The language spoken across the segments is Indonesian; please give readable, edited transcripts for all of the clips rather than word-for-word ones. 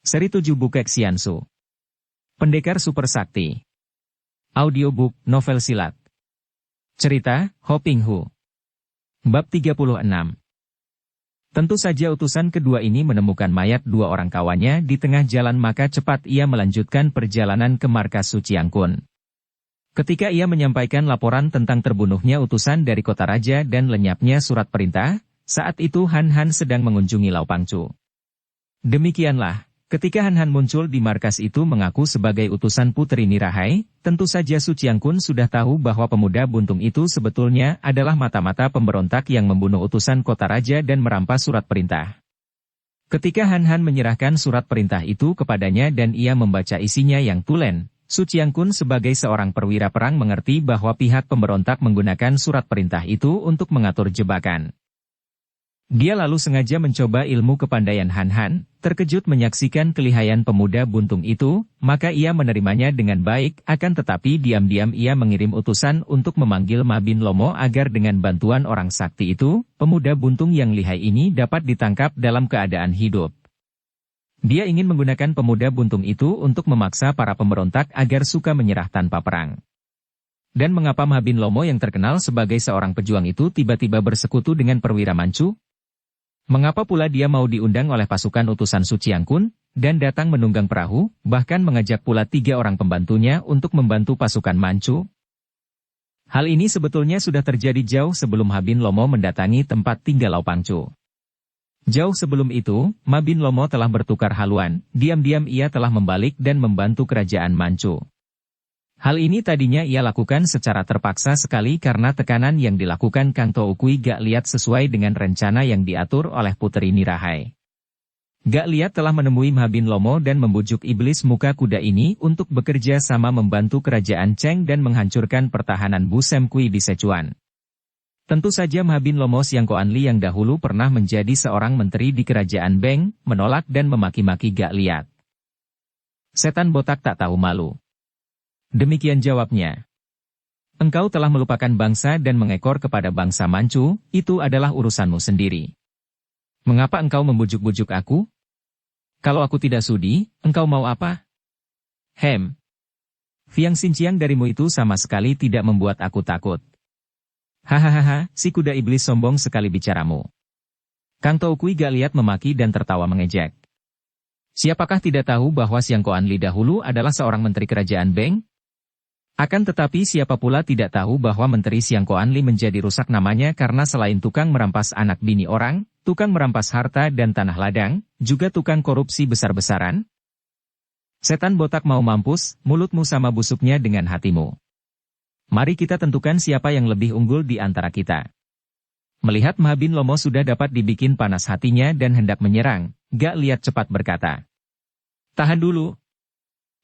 Seri 7 Bukek Xiansu. Pendekar Super Sakti. Audiobook, novel silat. Cerita, Ho Ping Hu. Bab 36. Tentu saja utusan kedua ini menemukan mayat dua orang kawannya di tengah jalan, maka cepat ia melanjutkan perjalanan ke markas Su Qiangkun. Ketika ia menyampaikan laporan tentang terbunuhnya utusan dari kota raja dan lenyapnya surat perintah, saat itu Han Han sedang mengunjungi Lao Pangcu. Demikianlah, ketika Han Han muncul di markas itu mengaku sebagai utusan Puteri Nirahai, tentu saja Su Qiangkun sudah tahu bahwa pemuda buntung itu sebetulnya adalah mata-mata pemberontak yang membunuh utusan kota raja dan merampas surat perintah. Ketika Han Han menyerahkan surat perintah itu kepadanya dan ia membaca isinya yang tulen, Su Qiangkun sebagai seorang perwira perang mengerti bahwa pihak pemberontak menggunakan surat perintah itu untuk mengatur jebakan. Dia lalu sengaja mencoba ilmu kepandaian Han Han, terkejut menyaksikan kelihayan pemuda buntung itu, maka ia menerimanya dengan baik, akan tetapi diam-diam ia mengirim utusan untuk memanggil Ma Bin Lomo agar dengan bantuan orang sakti itu, pemuda buntung yang lihai ini dapat ditangkap dalam keadaan hidup. Dia ingin menggunakan pemuda buntung itu untuk memaksa para pemberontak agar suka menyerah tanpa perang. Dan mengapa Ma Bin Lomo yang terkenal sebagai seorang pejuang itu tiba-tiba bersekutu dengan perwira Manchu? Mengapa pula dia mau diundang oleh pasukan utusan Su Qiangkun, dan datang menunggang perahu, bahkan mengajak pula 3 orang pembantunya untuk membantu pasukan Manchu? Hal ini sebetulnya sudah terjadi jauh sebelum Ma Bin Lomo mendatangi tempat tinggal Lao Pangcu. Jauh sebelum itu, Ma Bin Lomo telah bertukar haluan, diam-diam ia telah membalik dan membantu kerajaan Manchu. Hal ini tadinya ia lakukan secara terpaksa sekali karena tekanan yang dilakukan Kang Toukui gak liat sesuai dengan rencana yang diatur oleh Puteri Nirahai. Gak liat telah menemui Ma Bin Lomo dan membujuk iblis muka kuda ini untuk bekerja sama membantu kerajaan Cheng dan menghancurkan pertahanan Bu Sem Kui di Sichuan. Tentu saja Ma Bin Lomo Siang Koanli yang dahulu pernah menjadi seorang menteri di kerajaan Beng, menolak dan memaki-maki Gak liat. Setan botak tak tahu malu. Demikian jawabnya. Engkau telah melupakan bangsa dan mengekor kepada bangsa Manchu, itu adalah urusanmu sendiri. Mengapa engkau membujuk-bujuk aku? Kalau aku tidak sudi, engkau mau apa? Fiang Xinjiang darimu itu sama sekali tidak membuat aku takut. Hahaha, si kuda iblis sombong sekali bicaramu. Kang Toukui gak liat memaki dan tertawa mengejek. Siapakah tidak tahu bahwa Siang Koanli dahulu adalah seorang menteri kerajaan Beng? Akan tetapi siapa pula tidak tahu bahwa Menteri Siang Koanli menjadi rusak namanya karena selain tukang merampas anak bini orang, tukang merampas harta dan tanah ladang, juga tukang korupsi besar-besaran? Setan botak mau mampus, mulutmu sama busuknya dengan hatimu. Mari kita tentukan siapa yang lebih unggul di antara kita. Melihat Ma Bin Lomo sudah dapat dibikin panas hatinya dan hendak menyerang, Gak liat cepat berkata. Tahan dulu.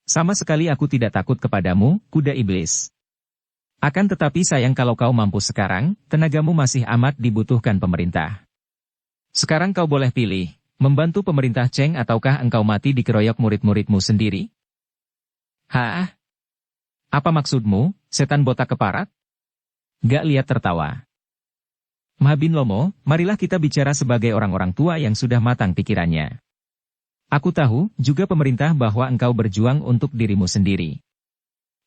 Sama sekali aku tidak takut kepadamu, kuda iblis. Akan tetapi sayang kalau kau mampu sekarang, tenagamu masih amat dibutuhkan pemerintah. Sekarang kau boleh pilih, membantu pemerintah Cheng ataukah engkau mati dikeroyok murid-muridmu sendiri? Hah? Apa maksudmu, setan botak keparat? Gak liat tertawa. Ma Bin Lomo, marilah kita bicara sebagai orang-orang tua yang sudah matang pikirannya. Aku tahu, juga pemerintah bahwa engkau berjuang untuk dirimu sendiri.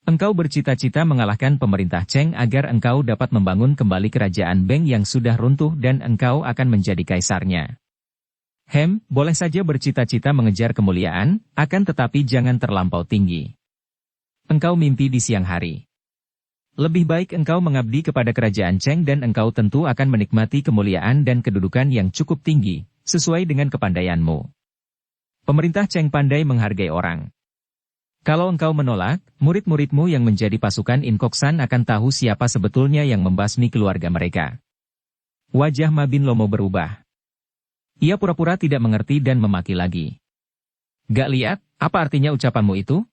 Engkau bercita-cita mengalahkan pemerintah Cheng agar engkau dapat membangun kembali kerajaan Beng yang sudah runtuh dan engkau akan menjadi kaisarnya. Boleh saja bercita-cita mengejar kemuliaan, akan tetapi jangan terlampau tinggi. Engkau mimpi di siang hari. Lebih baik engkau mengabdi kepada kerajaan Cheng dan engkau tentu akan menikmati kemuliaan dan kedudukan yang cukup tinggi, sesuai dengan kepandaianmu. Pemerintah Cheng pandai menghargai orang. Kalau engkau menolak, murid-muridmu yang menjadi pasukan Inkoksan akan tahu siapa sebetulnya yang membasmi keluarga mereka. Wajah Ma Bin Lomo berubah. Ia pura-pura tidak mengerti dan memaki lagi. Gak liat, apa artinya ucapanmu itu?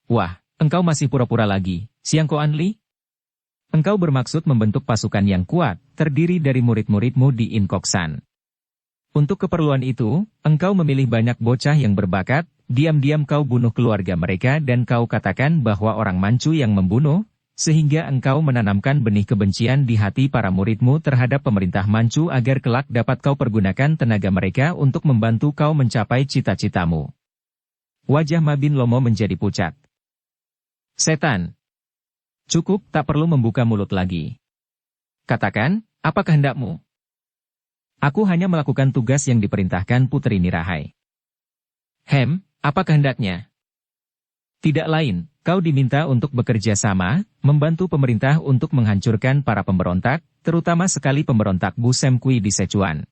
Wah, engkau masih pura-pura lagi, Siang Koanli? Engkau bermaksud membentuk pasukan yang kuat, terdiri dari murid-muridmu di Inkoksan. Untuk keperluan itu, engkau memilih banyak bocah yang berbakat, diam-diam kau bunuh keluarga mereka dan kau katakan bahwa orang Manchu yang membunuh, sehingga engkau menanamkan benih kebencian di hati para muridmu terhadap pemerintah Manchu agar kelak dapat kau pergunakan tenaga mereka untuk membantu kau mencapai cita-citamu. Wajah Ma Bin Lomo menjadi pucat. Setan. Cukup, tak perlu membuka mulut lagi. Katakan, apa kehendakmu? Aku hanya melakukan tugas yang diperintahkan Putri Nirahai. Apa kehendaknya? Tidak lain, kau diminta untuk bekerja sama, membantu pemerintah untuk menghancurkan para pemberontak, terutama sekali pemberontak Bu Sem Kui di Sichuan.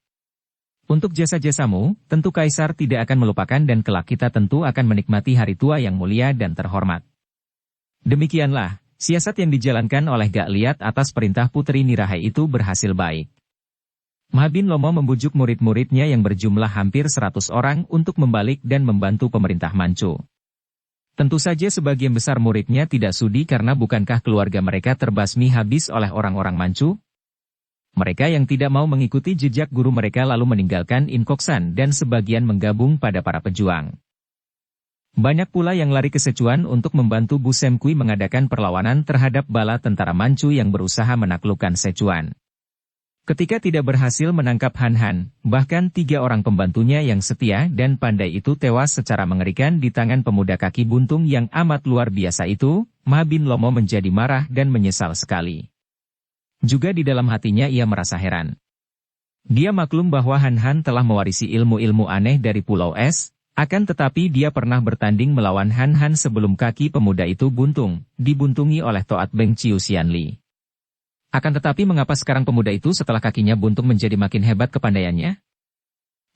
Untuk jasa-jasamu, tentu Kaisar tidak akan melupakan dan kelak kita tentu akan menikmati hari tua yang mulia dan terhormat. Demikianlah, siasat yang dijalankan oleh Gak Liat atas perintah Putri Nirahai itu berhasil baik. Ma Bin Lomo membujuk murid-muridnya yang berjumlah hampir 100 orang untuk membalik dan membantu pemerintah Manchu. Tentu saja sebagian besar muridnya tidak sudi karena bukankah keluarga mereka terbasmi habis oleh orang-orang Manchu? Mereka yang tidak mau mengikuti jejak guru mereka lalu meninggalkan Inkoksan dan sebagian menggabung pada para pejuang. Banyak pula yang lari ke Sichuan untuk membantu Bu Sem Kui mengadakan perlawanan terhadap bala tentara Manchu yang berusaha menaklukkan Sichuan. Ketika tidak berhasil menangkap Han Han, bahkan 3 orang pembantunya yang setia dan pandai itu tewas secara mengerikan di tangan pemuda kaki buntung yang amat luar biasa itu, Ma Bin Lomo menjadi marah dan menyesal sekali. Juga di dalam hatinya ia merasa heran. Dia maklum bahwa Han Han telah mewarisi ilmu-ilmu aneh dari Pulau Es, akan tetapi dia pernah bertanding melawan Han Han sebelum kaki pemuda itu buntung, dibuntungi oleh Toat Beng Chiu Xianli. Akan tetapi mengapa sekarang pemuda itu setelah kakinya buntung menjadi makin hebat kepandaiannya?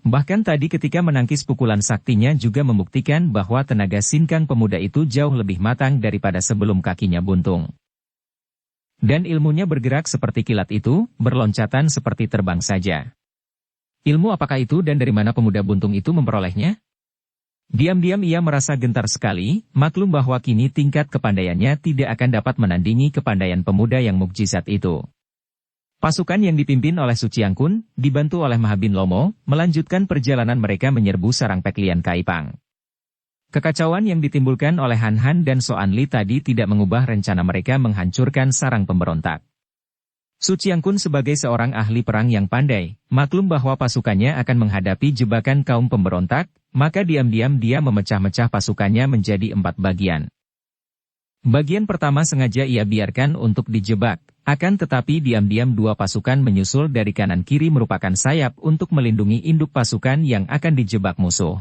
Bahkan tadi ketika menangkis pukulan saktinya juga membuktikan bahwa tenaga sinkang pemuda itu jauh lebih matang daripada sebelum kakinya buntung. Dan ilmunya bergerak seperti kilat itu, berloncatan seperti terbang saja. Ilmu apakah itu dan dari mana pemuda buntung itu memperolehnya? Diam-diam ia merasa gentar sekali, maklum bahwa kini tingkat kepandaiannya tidak akan dapat menandingi kepandaian pemuda yang mukjizat itu. Pasukan yang dipimpin oleh Su Chiangkun, dibantu oleh Ma Bin Lomo, melanjutkan perjalanan mereka menyerbu sarang Peklian Kaipang. Kekacauan yang ditimbulkan oleh Han Han dan Soan Li tadi tidak mengubah rencana mereka menghancurkan sarang pemberontak. Su Chiangkun sebagai seorang ahli perang yang pandai, maklum bahwa pasukannya akan menghadapi jebakan kaum pemberontak, maka diam-diam dia memecah-mecah pasukannya menjadi 4 bagian. Bagian pertama sengaja ia biarkan untuk dijebak, akan tetapi diam-diam 2 pasukan menyusul dari kanan kiri merupakan sayap untuk melindungi induk pasukan yang akan dijebak musuh.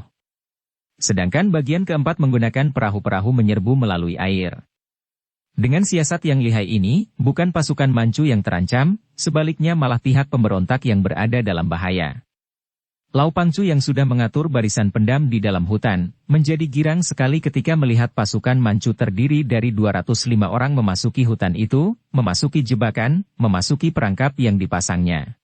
Sedangkan bagian keempat menggunakan perahu-perahu menyerbu melalui air. Dengan siasat yang lihai ini, bukan pasukan Manchu yang terancam, sebaliknya malah pihak pemberontak yang berada dalam bahaya. Lau Pangcu yang sudah mengatur barisan pendam di dalam hutan, menjadi girang sekali ketika melihat pasukan Manchu terdiri dari 205 orang memasuki hutan itu, memasuki jebakan, memasuki perangkap yang dipasangnya.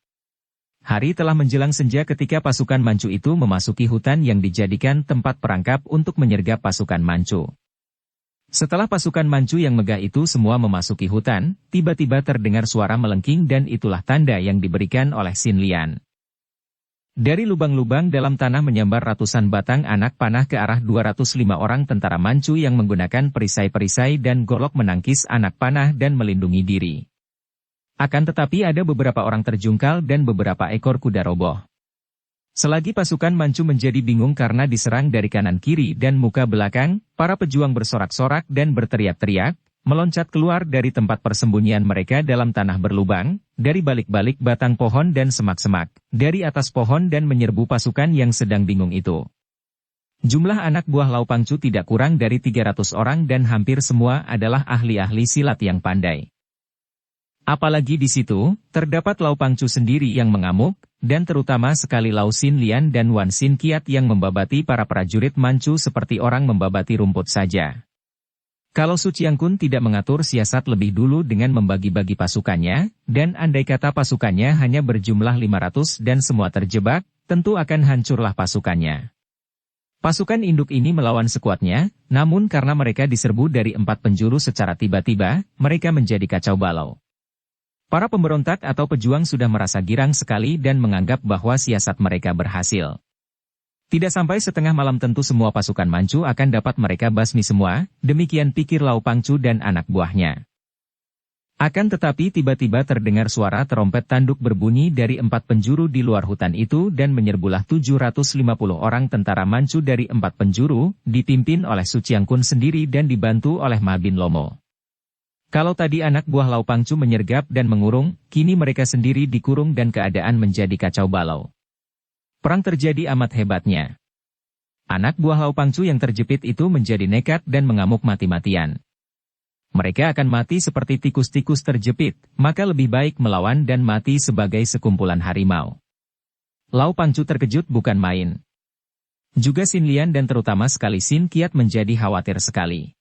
Hari telah menjelang senja ketika pasukan Manchu itu memasuki hutan yang dijadikan tempat perangkap untuk menyergap pasukan Manchu. Setelah pasukan Manchu yang megah itu semua memasuki hutan, tiba-tiba terdengar suara melengking dan itulah tanda yang diberikan oleh Xin Lian. Dari lubang-lubang dalam tanah menyambar ratusan batang anak panah ke arah 205 orang tentara Manchu yang menggunakan perisai-perisai dan golok menangkis anak panah dan melindungi diri. Akan tetapi ada beberapa orang terjungkal dan beberapa ekor kuda roboh. Selagi pasukan Manchu menjadi bingung karena diserang dari kanan kiri dan muka belakang, para pejuang bersorak-sorak dan berteriak-teriak, meloncat keluar dari tempat persembunyian mereka dalam tanah berlubang, dari balik-balik batang pohon dan semak-semak, dari atas pohon dan menyerbu pasukan yang sedang bingung itu. Jumlah anak buah Lau Pangcu tidak kurang dari 300 orang dan hampir semua adalah ahli-ahli silat yang pandai. Apalagi di situ, terdapat Lau Pangcu sendiri yang mengamuk, dan terutama sekali Lau Xin Lian dan Wan Xin Kiat yang membabati para prajurit Manchu seperti orang membabati rumput saja. Kalau Su Chiangkun tidak mengatur siasat lebih dulu dengan membagi-bagi pasukannya, dan andai kata pasukannya hanya berjumlah 500 dan semua terjebak, tentu akan hancurlah pasukannya. Pasukan induk ini melawan sekuatnya, namun karena mereka diserbu dari 4 penjuru secara tiba-tiba, mereka menjadi kacau balau. Para pemberontak atau pejuang sudah merasa girang sekali dan menganggap bahwa siasat mereka berhasil. Tidak sampai setengah malam tentu semua pasukan Manchu akan dapat mereka basmi semua, demikian pikir Lau Pangcu dan anak buahnya. Akan tetapi tiba-tiba terdengar suara terompet tanduk berbunyi dari 4 penjuru di luar hutan itu dan menyerbulah 750 orang tentara Manchu dari 4 penjuru, dipimpin oleh Su Chiangkun sendiri dan dibantu oleh Ma Bin Lomo. Kalau tadi anak buah Lau Pangcu menyergap dan mengurung, kini mereka sendiri dikurung dan keadaan menjadi kacau balau. Perang terjadi amat hebatnya. Anak buah Lau Pangcu yang terjepit itu menjadi nekat dan mengamuk mati-matian. Mereka akan mati seperti tikus-tikus terjepit, maka lebih baik melawan dan mati sebagai sekumpulan harimau. Lau Pangcu terkejut bukan main. Juga Sin Lian dan terutama sekali Sin Qiat menjadi khawatir sekali.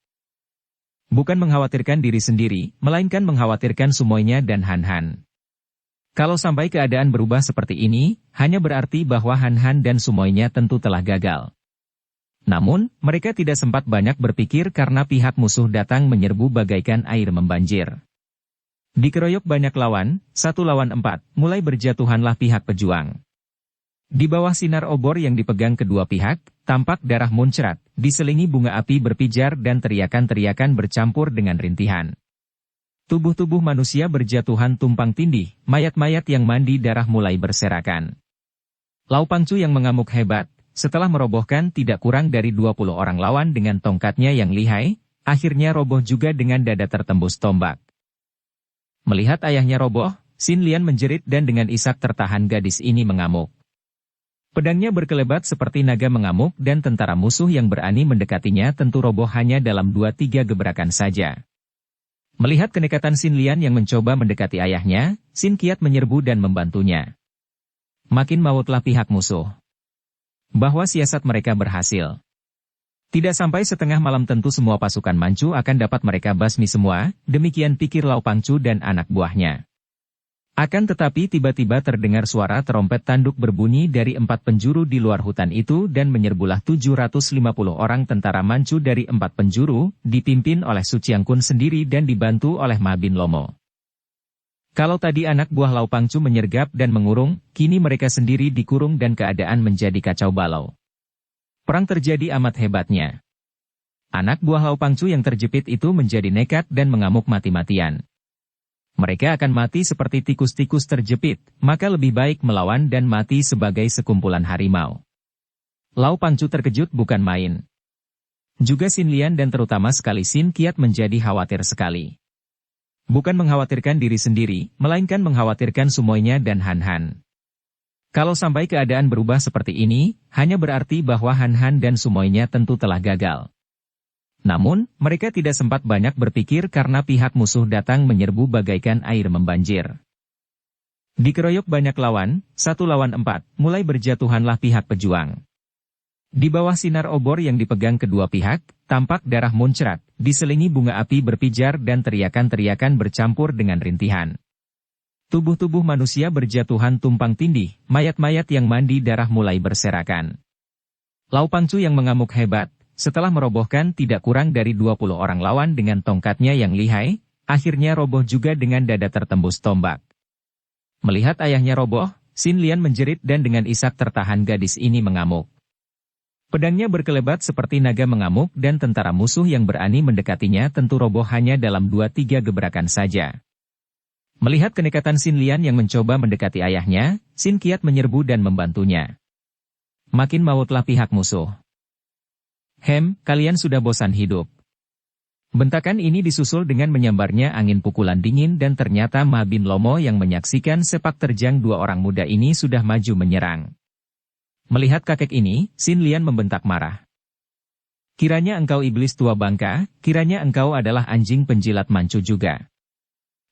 Bukan mengkhawatirkan diri sendiri, melainkan mengkhawatirkan Sumoynya dan Han Han. Kalau sampai keadaan berubah seperti ini, hanya berarti bahwa Han Han dan Sumoynya tentu telah gagal. Namun, mereka tidak sempat banyak berpikir karena pihak musuh datang menyerbu bagaikan air membanjir. Dikeroyok banyak lawan, 1 lawan 4, mulai berjatuhanlah pihak pejuang. Di bawah sinar obor yang dipegang kedua pihak, tampak darah muncrat, diselingi bunga api berpijar dan teriakan-teriakan bercampur dengan rintihan. Tubuh-tubuh manusia berjatuhan tumpang tindih, mayat-mayat yang mandi darah mulai berserakan. Lau Pangcu yang mengamuk hebat, setelah merobohkan tidak kurang dari 20 orang lawan dengan tongkatnya yang lihai, akhirnya roboh juga dengan dada tertembus tombak. Melihat ayahnya roboh, Sin Lian menjerit dan dengan isak tertahan gadis ini mengamuk. Pedangnya berkelebat seperti naga mengamuk dan tentara musuh yang berani mendekatinya tentu roboh hanya dalam 2-3 gebrakan saja. Melihat kenekatan Sin Lian yang mencoba mendekati ayahnya, Sin Qiat menyerbu dan membantunya. Makin mautlah pihak musuh. Bahwa siasat mereka berhasil. Tidak sampai setengah malam tentu semua pasukan Manchu akan dapat mereka basmi semua, demikian pikir Lau Pangcu dan anak buahnya. Akan tetapi tiba-tiba terdengar suara terompet tanduk berbunyi dari 4 penjuru di luar hutan itu dan menyerbulah 750 orang tentara Manchu dari 4 penjuru, dipimpin oleh Su Chiangkun sendiri dan dibantu oleh Ma Bin Lomo. Kalau tadi anak buah Lau Pangcu menyergap dan mengurung, kini mereka sendiri dikurung dan keadaan menjadi kacau balau. Perang terjadi amat hebatnya. Anak buah Lau Pangcu yang terjepit itu menjadi nekat dan mengamuk mati-matian. Mereka akan mati seperti tikus-tikus terjepit, maka lebih baik melawan dan mati sebagai sekumpulan harimau. Lau Pangcu terkejut bukan main. Juga Sin Lian dan terutama sekali Sin Qiat menjadi khawatir sekali. Bukan mengkhawatirkan diri sendiri, melainkan mengkhawatirkan Sumoynya dan Han Han. Kalau sampai keadaan berubah seperti ini, hanya berarti bahwa Han Han dan Sumoynya tentu telah gagal. Namun, mereka tidak sempat banyak berpikir karena pihak musuh datang menyerbu bagaikan air membanjir. Dikeroyok banyak lawan, 1 lawan 4, mulai berjatuhanlah pihak pejuang. Di bawah sinar obor yang dipegang kedua pihak, tampak darah muncrat, diselingi bunga api berpijar dan teriakan-teriakan bercampur dengan rintihan. Tubuh-tubuh manusia berjatuhan tumpang tindih, mayat-mayat yang mandi darah mulai berserakan. Lau Pangcu yang mengamuk hebat, setelah merobohkan tidak kurang dari 20 orang lawan dengan tongkatnya yang lihai, akhirnya roboh juga dengan dada tertembus tombak. Melihat ayahnya roboh, Sin Lian menjerit dan dengan isak tertahan gadis ini mengamuk. Pedangnya berkelebat seperti naga mengamuk dan tentara musuh yang berani mendekatinya tentu roboh hanya dalam 2-3 gebrakan saja. Melihat kenekatan Sin Lian yang mencoba mendekati ayahnya, Sin Qiat menyerbu dan membantunya. Makin mautlah pihak musuh. Kalian sudah bosan hidup. Bentakan ini disusul dengan menyambarnya angin pukulan dingin dan ternyata Ma Bin Lomo yang menyaksikan sepak terjang 2 orang muda ini sudah maju menyerang. Melihat kakek ini, Sin Lian membentak marah. Kiranya engkau iblis tua bangka, kiranya engkau adalah anjing penjilat Manchu juga.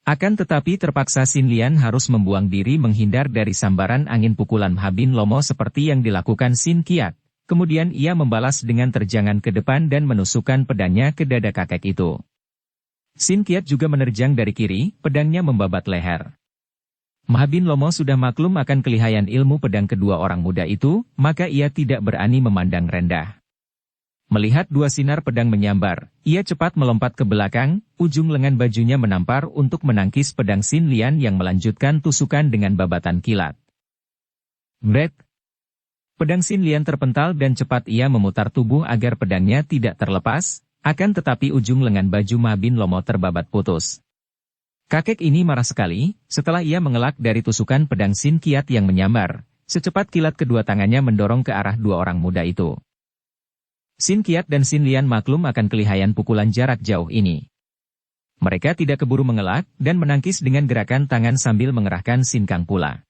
Akan tetapi terpaksa Sin Lian harus membuang diri menghindar dari sambaran angin pukulan Ma Bin Lomo seperti yang dilakukan Sin Qiat. Kemudian ia membalas dengan terjangan ke depan dan menusukkan pedangnya ke dada kakek itu. Sin Qiat juga menerjang dari kiri, pedangnya membabat leher. Ma Bin Lomo sudah maklum akan kelihayan ilmu pedang kedua orang muda itu, maka ia tidak berani memandang rendah. Melihat 2 sinar pedang menyambar, ia cepat melompat ke belakang, ujung lengan bajunya menampar untuk menangkis pedang Sin Lian yang melanjutkan tusukan dengan babatan kilat. Bret! Pedang Sin Lian terpental dan cepat ia memutar tubuh agar pedangnya tidak terlepas, akan tetapi ujung lengan baju Ma Bin Lomo terbabat putus. Kakek ini marah sekali, setelah ia mengelak dari tusukan pedang Sin Kiat yang menyambar. Secepat kilat kedua tangannya mendorong ke arah dua orang muda itu. Sin Kiat dan Sin Lian maklum akan kelihayan pukulan jarak jauh ini. Mereka tidak keburu mengelak, dan menangkis dengan gerakan tangan sambil mengerahkan Sin Kang pula.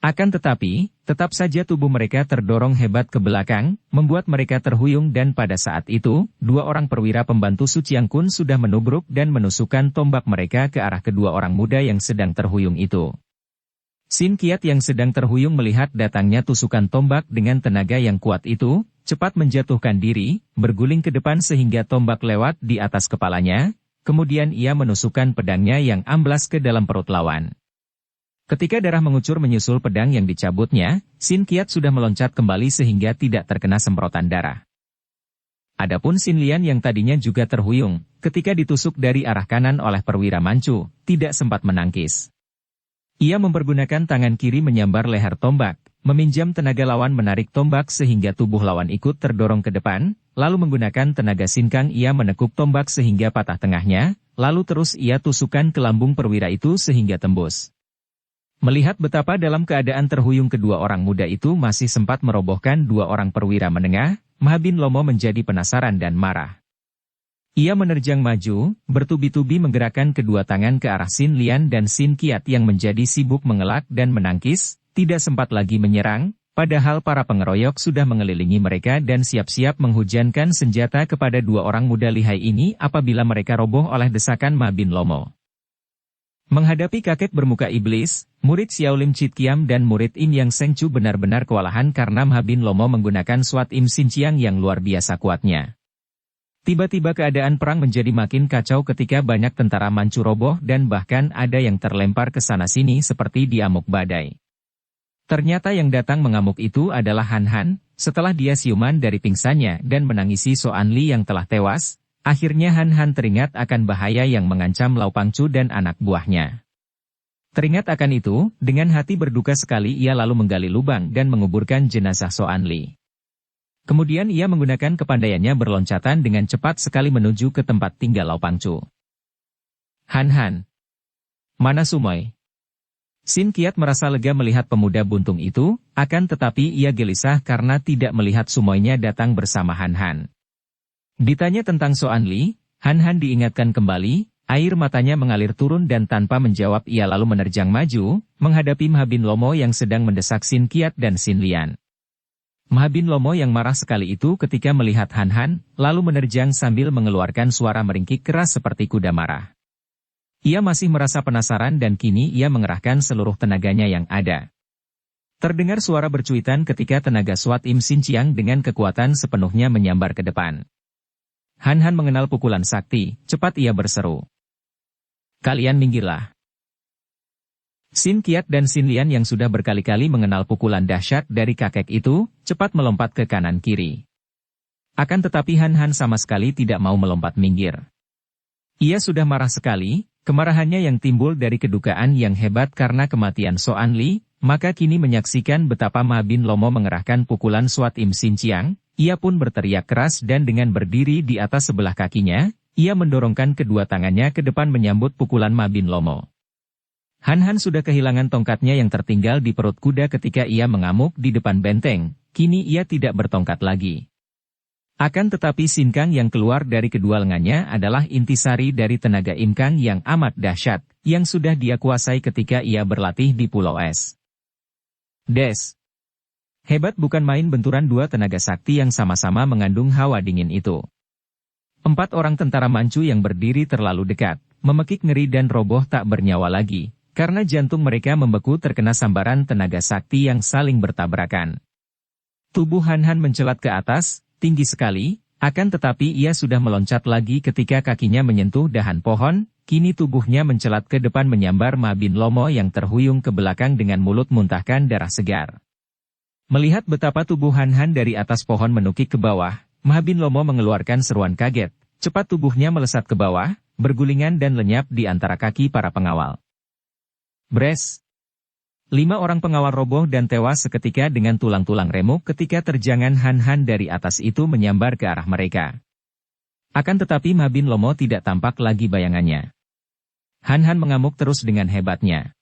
Akan tetapi, tetap saja tubuh mereka terdorong hebat ke belakang, membuat mereka terhuyung dan pada saat itu, dua orang perwira pembantu Su Chiang Kun sudah menubruk dan menusukkan tombak mereka ke arah kedua orang muda yang sedang terhuyung itu. Sin Kiat yang sedang terhuyung melihat datangnya tusukan tombak dengan tenaga yang kuat itu, cepat menjatuhkan diri, berguling ke depan sehingga tombak lewat di atas kepalanya, kemudian ia menusukkan pedangnya yang amblas ke dalam perut lawan. Ketika darah mengucur menyusul pedang yang dicabutnya, Sin Kiat sudah meloncat kembali sehingga tidak terkena semprotan darah. Adapun Sin Lian yang tadinya juga terhuyung, ketika ditusuk dari arah kanan oleh perwira Manchu, tidak sempat menangkis. Ia mempergunakan tangan kiri menyambar leher tombak, meminjam tenaga lawan menarik tombak sehingga tubuh lawan ikut terdorong ke depan, lalu menggunakan tenaga Sin Kang ia menekuk tombak sehingga patah tengahnya, lalu terus ia tusukkan ke lambung perwira itu sehingga tembus. Melihat betapa dalam keadaan terhuyung kedua orang muda itu masih sempat merobohkan dua orang perwira menengah, Mahabin Lomo menjadi penasaran dan marah. Ia menerjang maju, bertubi-tubi menggerakkan kedua tangan ke arah Sin Lian dan Sin Kiat yang menjadi sibuk mengelak dan menangkis, tidak sempat lagi menyerang, padahal para pengeroyok sudah mengelilingi mereka dan siap-siap menghujankan senjata kepada dua orang muda lihai ini apabila mereka roboh oleh desakan Mahabin Lomo. Menghadapi kakek bermuka iblis, murid Xiaolim Chit Kiam dan murid Im Yang Seng Chu benar-benar kewalahan karena Mahabin Lomo menggunakan Swat Im Sin Chiang yang luar biasa kuatnya. Tiba-tiba keadaan perang menjadi makin kacau ketika banyak tentara Manchu roboh dan bahkan ada yang terlempar ke sana-sini seperti diamuk badai. Ternyata yang datang mengamuk itu adalah Han Han, setelah dia siuman dari pingsannya dan menangisi Soan Li yang telah tewas. Akhirnya Han Han teringat akan bahaya yang mengancam Lau Pangcu dan anak buahnya. Teringat akan itu, dengan hati berduka sekali ia lalu menggali lubang dan menguburkan jenazah Soan Li. Kemudian ia menggunakan kepandaiannya berloncatan dengan cepat sekali menuju ke tempat tinggal Lau Pangcu. Han Han. Mana Sumoy? Sin Kiat merasa lega melihat pemuda buntung itu, akan tetapi ia gelisah karena tidak melihat Sumoynya datang bersama Han Han. Ditanya tentang Soan Li, Han Han diingatkan kembali, air matanya mengalir turun dan tanpa menjawab ia lalu menerjang maju, menghadapi Mahabin Lomo yang sedang mendesak Sin Kiat dan Sin Lian. Mahabin Lomo yang marah sekali itu ketika melihat Han Han, lalu menerjang sambil mengeluarkan suara meringkik keras seperti kuda marah. Ia masih merasa penasaran dan kini ia mengerahkan seluruh tenaganya yang ada. Terdengar suara bercuitan ketika tenaga Swat Im Sin Chiang dengan kekuatan sepenuhnya menyambar ke depan. Han Han mengenal pukulan sakti, cepat ia berseru. Kalian minggirlah. Sin Kiat dan Sin Lian yang sudah berkali-kali mengenal pukulan dahsyat dari kakek itu, cepat melompat ke kanan kiri. Akan tetapi Han Han sama sekali tidak mau melompat minggir. Ia sudah marah sekali, kemarahannya yang timbul dari kedukaan yang hebat karena kematian Soan Li, maka kini menyaksikan betapa Mahabin Lomo mengerahkan pukulan Swat Im Sin Chiang. Ia pun berteriak keras dan dengan berdiri di atas sebelah kakinya, ia mendorongkan kedua tangannya ke depan menyambut pukulan Mahabin Lomo. Han Han sudah kehilangan tongkatnya yang tertinggal di perut kuda ketika ia mengamuk di depan benteng, kini ia tidak bertongkat lagi. Akan tetapi Sin Kang yang keluar dari kedua lengannya adalah intisari dari tenaga Im Kang yang amat dahsyat, yang sudah dia kuasai ketika ia berlatih di Pulau Es. Des. Hebat bukan main benturan dua tenaga sakti yang sama-sama mengandung hawa dingin itu. 4 orang tentara Manchu yang berdiri terlalu dekat, memekik ngeri dan roboh tak bernyawa lagi, karena jantung mereka membeku terkena sambaran tenaga sakti yang saling bertabrakan. Tubuh Han Han mencelat ke atas, tinggi sekali, akan tetapi ia sudah meloncat lagi ketika kakinya menyentuh dahan pohon, kini tubuhnya mencelat ke depan menyambar Mahabin Lomo yang terhuyung ke belakang dengan mulut muntahkan darah segar. Melihat betapa tubuh Han Han dari atas pohon menukik ke bawah, Mahabin Lomo mengeluarkan seruan kaget, cepat tubuhnya melesat ke bawah, bergulingan dan lenyap di antara kaki para pengawal. Bres! 5 orang pengawal roboh dan tewas seketika dengan tulang-tulang remuk ketika terjangan Han Han dari atas itu menyambar ke arah mereka. Akan tetapi Mahabin Lomo tidak tampak lagi bayangannya. Han Han mengamuk terus dengan hebatnya.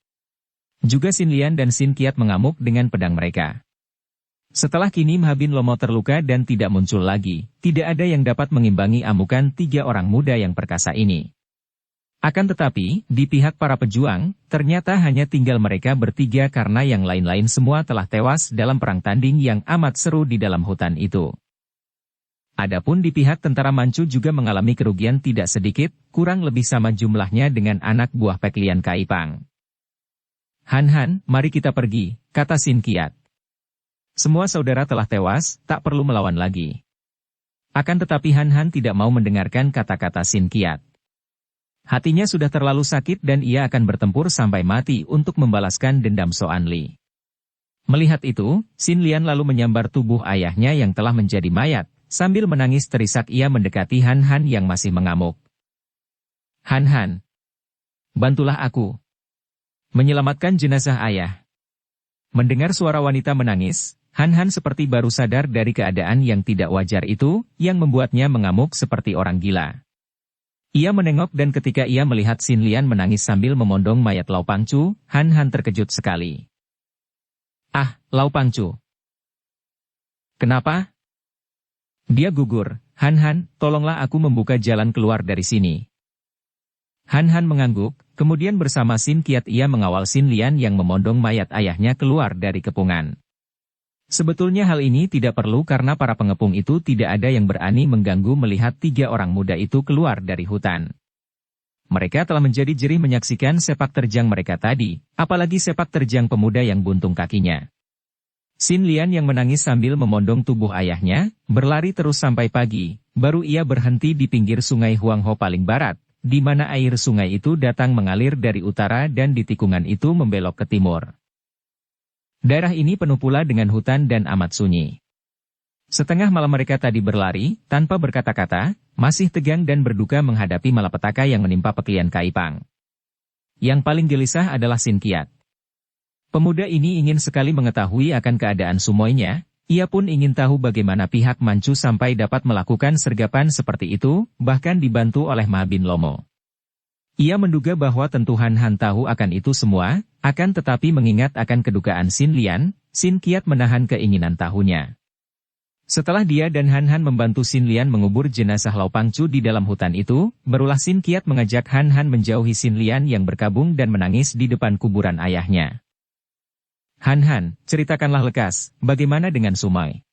Juga Xin Lian dan Xin Qiat mengamuk dengan pedang mereka. Setelah kini Mhabin Lomo terluka dan tidak muncul lagi, tidak ada yang dapat mengimbangi amukan 3 orang muda yang perkasa ini. Akan tetapi, di pihak para pejuang, ternyata hanya tinggal mereka bertiga karena yang lain-lain semua telah tewas dalam perang tanding yang amat seru di dalam hutan itu. Adapun di pihak tentara Manchu juga mengalami kerugian tidak sedikit, kurang lebih sama jumlahnya dengan anak buah Pek Lian Kaipang. Han Han, mari kita pergi, kata Xin Qiat. Semua saudara telah tewas, tak perlu melawan lagi. Akan tetapi Han Han tidak mau mendengarkan kata-kata Xin Qiat. Hatinya sudah terlalu sakit dan ia akan bertempur sampai mati untuk membalaskan dendam Soan Li. Melihat itu, Xin Lian lalu menyambar tubuh ayahnya yang telah menjadi mayat, sambil menangis terisak ia mendekati Han Han yang masih mengamuk. Han Han, bantulah aku. Menyelamatkan jenazah ayah. Mendengar suara wanita menangis, Han Han seperti baru sadar dari keadaan yang tidak wajar itu, yang membuatnya mengamuk seperti orang gila. Ia menengok dan ketika ia melihat Xin Lian menangis sambil memondong mayat Lau Pangcu, Han Han terkejut sekali. Ah, Lau Pangcu. Kenapa? Dia gugur. Han Han, tolonglah aku membuka jalan keluar dari sini. Han Han mengangguk, kemudian bersama Xin Qiat ia mengawal Xin Lian yang memondong mayat ayahnya keluar dari kepungan. Sebetulnya hal ini tidak perlu karena para pengepung itu tidak ada yang berani mengganggu melihat 3 orang muda itu keluar dari hutan. Mereka telah menjadi jerih menyaksikan sepak terjang mereka tadi, apalagi sepak terjang pemuda yang buntung kakinya. Xin Lian yang menangis sambil memondong tubuh ayahnya, berlari terus sampai pagi, baru ia berhenti di pinggir sungai Huangho paling barat, di mana air sungai itu datang mengalir dari utara dan di tikungan itu membelok ke timur. Daerah ini penuh pula dengan hutan dan amat sunyi. Setengah malam mereka tadi berlari, tanpa berkata-kata, masih tegang dan berduka menghadapi malapetaka yang menimpa Pek Lian Kaipang. Yang paling gelisah adalah Xin Qiat. Pemuda ini ingin sekali mengetahui akan keadaan Sumoynya, ia pun ingin tahu bagaimana pihak Manchu sampai dapat melakukan sergapan seperti itu, bahkan dibantu oleh Mhabin Lomo. Ia menduga bahwa tentu Han Han tahu akan itu semua, akan tetapi mengingat akan kedukaan Xin Lian, Xin Qiat menahan keinginan tahunya. Setelah dia dan Han Han membantu Xin Lian mengubur jenazah Lau Pangcu di dalam hutan itu, barulah Xin Qiat mengajak Han Han menjauhi Xin Lian yang berkabung dan menangis di depan kuburan ayahnya. Han Han, ceritakanlah lekas, bagaimana dengan Sumoy?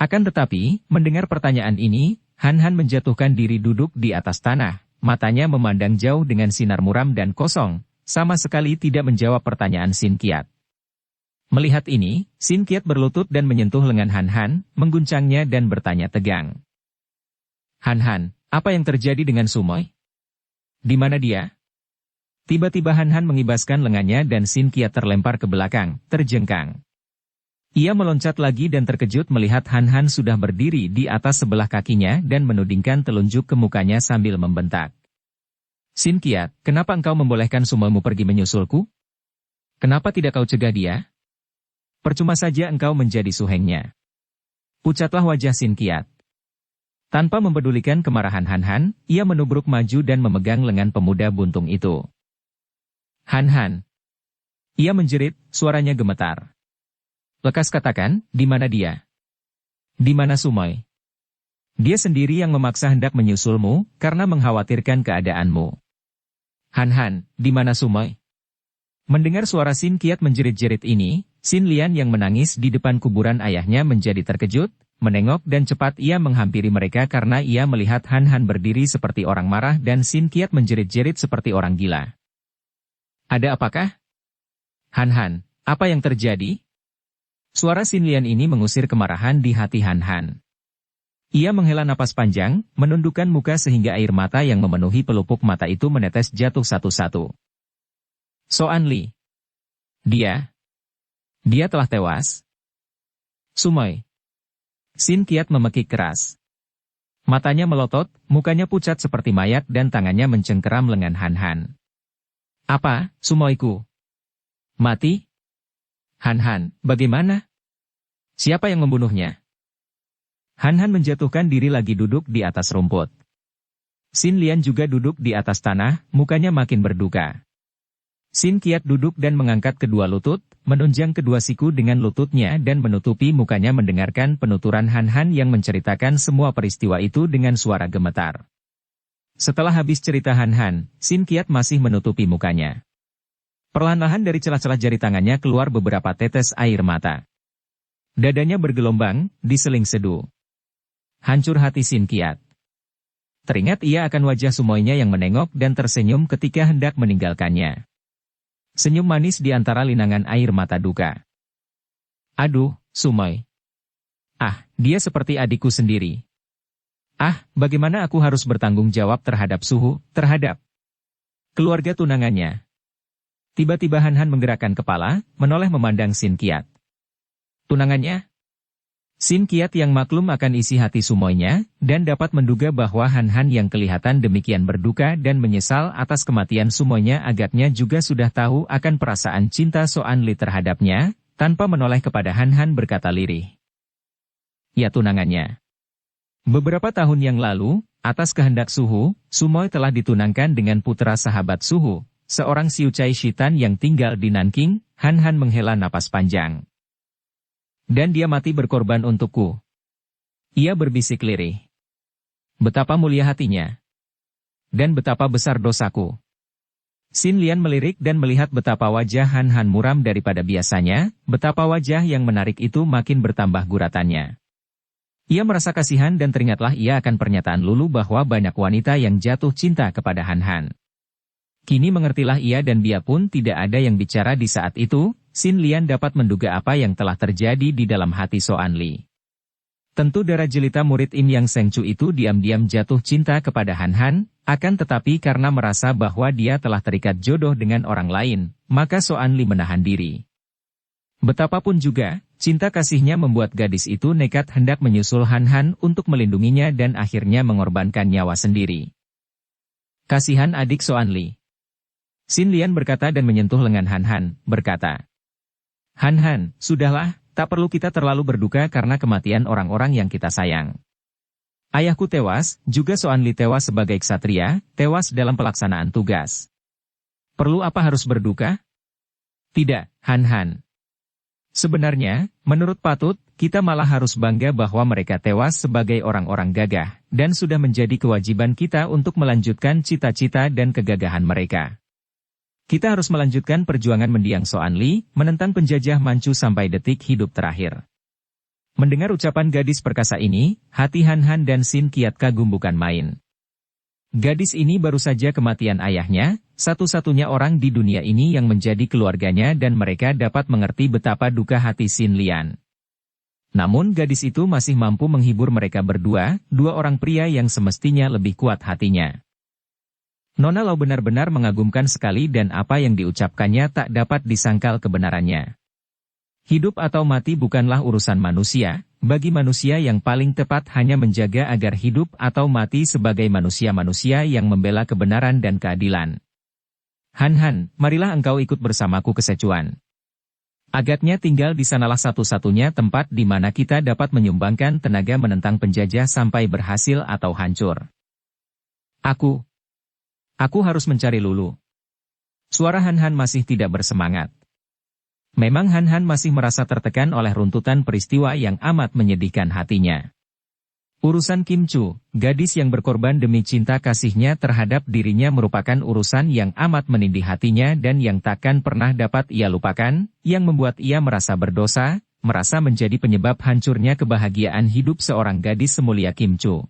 Akan tetapi, mendengar pertanyaan ini, Han Han menjatuhkan diri duduk di atas tanah. Matanya memandang jauh dengan sinar muram dan kosong, sama sekali tidak menjawab pertanyaan Xin Qiat. Melihat ini, Xin Qiat berlutut dan menyentuh lengan Han Han, mengguncangnya dan bertanya tegang. Han Han, apa yang terjadi dengan Sumoy? Di mana dia? Tiba-tiba Han Han mengibaskan lengannya dan Xin Qiat terlempar ke belakang, terjengkang. Ia meloncat lagi dan terkejut melihat Han Han sudah berdiri di atas sebelah kakinya dan menudingkan telunjuk ke mukanya sambil membentak. Xin Qiat, kenapa engkau membolehkan Sumoymu pergi menyusulku? Kenapa tidak kau cegah dia? Percuma saja engkau menjadi suhengnya. Pucatlah wajah Xin Qiat. Tanpa mempedulikan kemarahan Han Han, ia menubruk maju dan memegang lengan pemuda buntung itu. Han Han. Ia menjerit, suaranya gemetar. Lekas katakan, di mana dia? Di mana Sumoy? Dia sendiri yang memaksa hendak menyusulmu, karena mengkhawatirkan keadaanmu. Han Han, di mana Sumoy? Mendengar suara Xin Qiat menjerit-jerit ini, Xin Lian yang menangis di depan kuburan ayahnya menjadi terkejut, menengok dan cepat ia menghampiri mereka karena ia melihat Han Han berdiri seperti orang marah dan Xin Qiat menjerit-jerit seperti orang gila. Ada apakah? Han Han, apa yang terjadi? Suara Xin Lian ini mengusir kemarahan di hati Han Han. Ia menghela napas panjang, menundukkan muka sehingga air mata yang memenuhi pelupuk mata itu menetes jatuh satu-satu. Soan Li. Dia telah tewas. Sumoy. Xin Qiat memekik keras. Matanya melotot, mukanya pucat seperti mayat dan tangannya mencengkeram lengan Han Han. Apa, Sumoyku? Mati? Han Han, bagaimana? Siapa yang membunuhnya? Han Han menjatuhkan diri lagi duduk di atas rumput. Sin Lian juga duduk di atas tanah, mukanya makin berduka. Sin Qiat duduk dan mengangkat kedua lutut, menunjang kedua siku dengan lututnya dan menutupi mukanya mendengarkan penuturan Han Han yang menceritakan semua peristiwa itu dengan suara gemetar. Setelah habis cerita Han Han, Sin Qiat masih menutupi mukanya. Perlahan-lahan dari celah-celah jari tangannya keluar beberapa tetes air mata. Dadanya bergelombang, diseling seduh. Hancur hati Sin Qiat. Teringat ia akan wajah Sumoynya yang menengok dan tersenyum ketika hendak meninggalkannya. Senyum manis di antara linangan air mata duka. Aduh, Sumoy. Ah, dia seperti adikku sendiri. Ah, bagaimana aku harus bertanggung jawab terhadap terhadap keluarga tunangannya. Tiba-tiba Han Han menggerakkan kepala, menoleh memandang Sin Qiat. Tunangannya? Sin Qiat yang maklum akan isi hati Sumoynya, dan dapat menduga bahwa Han Han yang kelihatan demikian berduka dan menyesal atas kematian Sumoynya agaknya juga sudah tahu akan perasaan cinta Soan Li terhadapnya, tanpa menoleh kepada Han Han berkata lirih. Ya tunangannya. Beberapa tahun yang lalu, atas kehendak Suhu, Sumoy telah ditunangkan dengan putra sahabat Suhu, seorang Siucai Shitan yang tinggal di Nanking. Han Han menghela napas panjang. Dan dia mati berkorban untukku. Ia berbisik lirih. Betapa mulia hatinya. Dan betapa besar dosaku. Sin Lian melirik dan melihat betapa wajah Han Han muram daripada biasanya, betapa wajah yang menarik itu makin bertambah guratannya. Ia merasa kasihan dan teringatlah ia akan pernyataan Lulu bahwa banyak wanita yang jatuh cinta kepada Han Han. Kini mengertilah ia dan dia pun tidak ada yang bicara di saat itu. Sin Lian dapat menduga apa yang telah terjadi di dalam hati Soan Li. Tentu darah jelita murid Im Yang Seng Chu itu diam-diam jatuh cinta kepada Han Han, akan tetapi karena merasa bahwa dia telah terikat jodoh dengan orang lain, maka Soan Li menahan diri. Betapapun juga, cinta kasihnya membuat gadis itu nekat hendak menyusul Han Han untuk melindunginya dan akhirnya mengorbankan nyawa sendiri. Kasihan adik Soan Li. Sin Lian berkata dan menyentuh lengan Han Han, berkata, Han Han, sudahlah, tak perlu kita terlalu berduka karena kematian orang-orang yang kita sayang. Ayahku tewas, juga Soan Li tewas sebagai ksatria, tewas dalam pelaksanaan tugas. Perlu apa harus berduka? Tidak, Han Han. Sebenarnya, menurut Patut, kita malah harus bangga bahwa mereka tewas sebagai orang-orang gagah, dan sudah menjadi kewajiban kita untuk melanjutkan cita-cita dan kegagahan mereka. Kita harus melanjutkan perjuangan mendiang Soan Li, menentang penjajah Manchu sampai detik hidup terakhir. Mendengar ucapan gadis perkasa ini, hati Han Han dan Sin Qiat kagum bukan main. Gadis ini baru saja kematian ayahnya, satu-satunya orang di dunia ini yang menjadi keluarganya dan mereka dapat mengerti betapa duka hati Sin Lian. Namun gadis itu masih mampu menghibur mereka berdua, dua orang pria yang semestinya lebih kuat hatinya. Nona Lau benar-benar mengagumkan sekali dan apa yang diucapkannya tak dapat disangkal kebenarannya. Hidup atau mati bukanlah urusan manusia, bagi manusia yang paling tepat hanya menjaga agar hidup atau mati sebagai manusia-manusia yang membela kebenaran dan keadilan. Han Han, marilah engkau ikut bersamaku ke Sichuan. Agaknya tinggal di sanalah satu-satunya tempat di mana kita dapat menyumbangkan tenaga menentang penjajah sampai berhasil atau hancur. Aku harus mencari Lulu. Suara Han Han masih tidak bersemangat. Memang Han Han masih merasa tertekan oleh runtutan peristiwa yang amat menyedihkan hatinya. Urusan Kim Chu, gadis yang berkorban demi cinta kasihnya terhadap dirinya merupakan urusan yang amat menindih hatinya dan yang takkan pernah dapat ia lupakan, yang membuat ia merasa berdosa, merasa menjadi penyebab hancurnya kebahagiaan hidup seorang gadis semulia Kim Chu.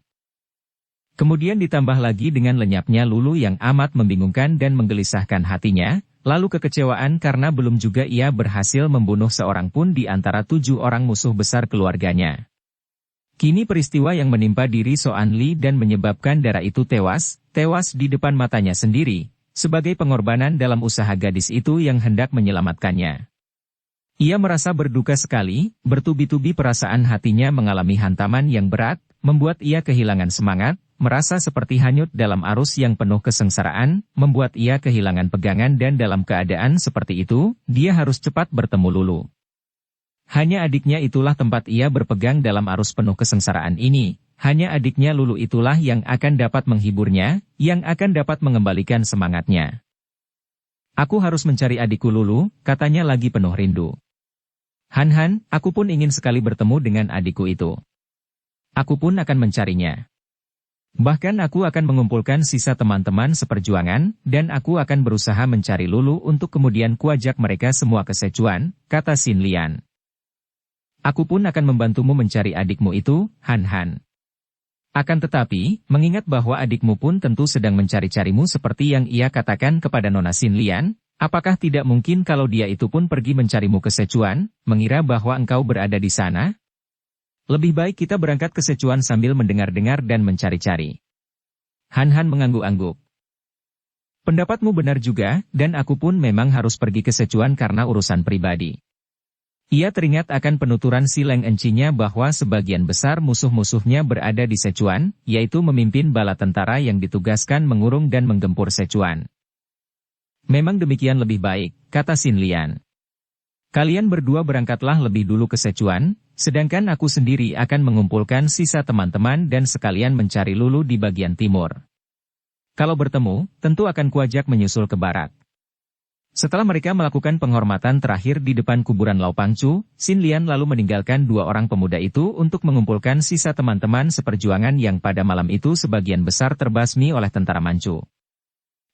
Kemudian ditambah lagi dengan lenyapnya Lulu yang amat membingungkan dan menggelisahkan hatinya, lalu kekecewaan karena belum juga ia berhasil membunuh seorang pun di antara 7 orang musuh besar keluarganya. Kini peristiwa yang menimpa diri Soan Li dan menyebabkan darah itu tewas di depan matanya sendiri, sebagai pengorbanan dalam usaha gadis itu yang hendak menyelamatkannya. Ia merasa berduka sekali, bertubi-tubi perasaan hatinya mengalami hantaman yang berat, membuat ia kehilangan semangat, merasa seperti hanyut dalam arus yang penuh kesengsaraan, membuat ia kehilangan pegangan dan dalam keadaan seperti itu, dia harus cepat bertemu Lulu. Hanya adiknya itulah tempat ia berpegang dalam arus penuh kesengsaraan ini, hanya adiknya Lulu itulah yang akan dapat menghiburnya, yang akan dapat mengembalikan semangatnya. Aku harus mencari adikku Lulu, katanya lagi penuh rindu. Han, aku pun ingin sekali bertemu dengan adikku itu. Aku pun akan mencarinya. Bahkan aku akan mengumpulkan sisa teman-teman seperjuangan, dan aku akan berusaha mencari Lulu untuk kemudian kuajak mereka semua ke Sichuan, kata Xin Lian. Aku pun akan membantumu mencari adikmu itu, Han. Akan tetapi, mengingat bahwa adikmu pun tentu sedang mencari-carimu seperti yang ia katakan kepada Nona Xin Lian, apakah tidak mungkin kalau dia itu pun pergi mencarimu ke Sichuan, mengira bahwa engkau berada di sana? Lebih baik kita berangkat ke Sichuan sambil mendengar-dengar dan mencari-cari. Han mengangguk-angguk. Pendapatmu benar juga, dan aku pun memang harus pergi ke Sichuan karena urusan pribadi. Ia teringat akan penuturan si Leng Encinya bahwa sebagian besar musuh-musuhnya berada di Sichuan, yaitu memimpin bala tentara yang ditugaskan mengurung dan menggempur Sichuan. Memang demikian lebih baik, kata Xin Lian. Kalian berdua berangkatlah lebih dulu ke Sichuan, sedangkan aku sendiri akan mengumpulkan sisa teman-teman dan sekalian mencari Lulu di bagian timur. Kalau bertemu, tentu akan kuajak menyusul ke barat. Setelah mereka melakukan penghormatan terakhir di depan kuburan Lao Pangcu, Xin Lian lalu meninggalkan dua orang pemuda itu untuk mengumpulkan sisa teman-teman seperjuangan yang pada malam itu sebagian besar terbasmi oleh tentara Manchu.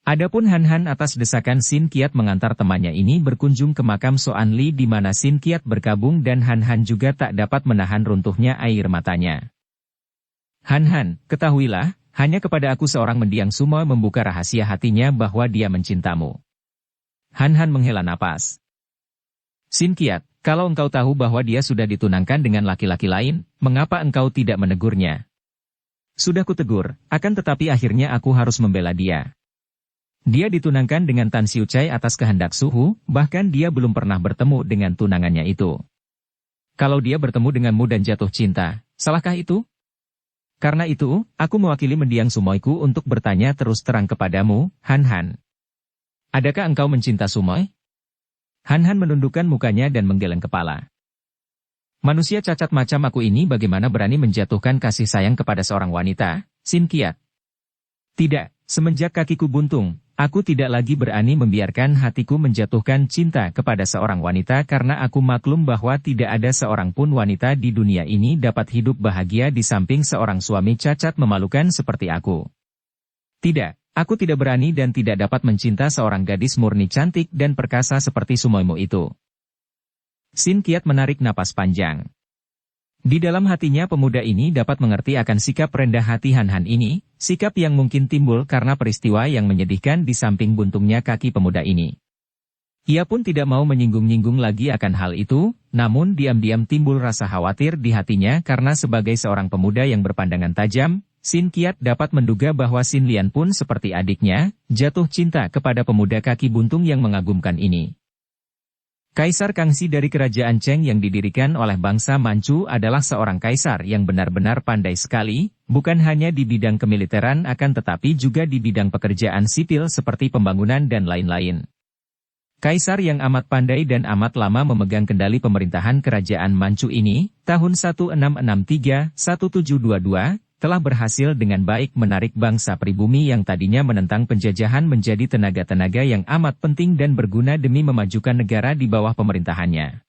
Adapun Han atas desakan Xin Qiat mengantar temannya ini berkunjung ke makam Soan Li di mana Xin Qiat berkabung dan Han juga tak dapat menahan runtuhnya air matanya. Han, ketahuilah, hanya kepada aku seorang mendiang sumo membuka rahasia hatinya bahwa dia mencintamu. Han menghela napas. Xin Qiat, kalau engkau tahu bahwa dia sudah ditunangkan dengan laki-laki lain, mengapa engkau tidak menegurnya? Sudah kutegur, akan tetapi akhirnya aku harus membela dia. Dia ditunangkan dengan Tan Xiucai atas kehendak suhu, bahkan dia belum pernah bertemu dengan tunangannya itu. Kalau dia bertemu denganmu dan jatuh cinta, salahkah itu? Karena itu, aku mewakili mendiang sumoiku untuk bertanya terus terang kepadamu, Han. Adakah engkau mencinta sumoi? Han menundukkan mukanya dan menggeleng kepala. Manusia cacat macam aku ini bagaimana berani menjatuhkan kasih sayang kepada seorang wanita, Xin Qiat? Tidak, semenjak kakiku buntung, aku tidak lagi berani membiarkan hatiku menjatuhkan cinta kepada seorang wanita karena aku maklum bahwa tidak ada seorang pun wanita di dunia ini dapat hidup bahagia di samping seorang suami cacat memalukan seperti aku. Tidak, aku tidak berani dan tidak dapat mencinta seorang gadis murni cantik dan perkasa seperti sumoimu itu. Xin Qiat menarik napas panjang. Di dalam hatinya pemuda ini dapat mengerti akan sikap rendah hati Han ini, sikap yang mungkin timbul karena peristiwa yang menyedihkan di samping buntungnya kaki pemuda ini. Ia pun tidak mau menyinggung-nyinggung lagi akan hal itu, namun diam-diam timbul rasa khawatir di hatinya karena sebagai seorang pemuda yang berpandangan tajam, Xin Qiat dapat menduga bahwa Xin Lian pun seperti adiknya, jatuh cinta kepada pemuda kaki buntung yang mengagumkan ini. Kaisar Kangxi dari kerajaan Cheng yang didirikan oleh bangsa Manchu adalah seorang kaisar yang benar-benar pandai sekali, bukan hanya di bidang kemiliteran akan tetapi juga di bidang pekerjaan sipil seperti pembangunan dan lain-lain. Kaisar yang amat pandai dan amat lama memegang kendali pemerintahan kerajaan Manchu ini, tahun 1663-1722, telah berhasil dengan baik menarik bangsa pribumi yang tadinya menentang penjajahan menjadi tenaga-tenaga yang amat penting dan berguna demi memajukan negara di bawah pemerintahannya.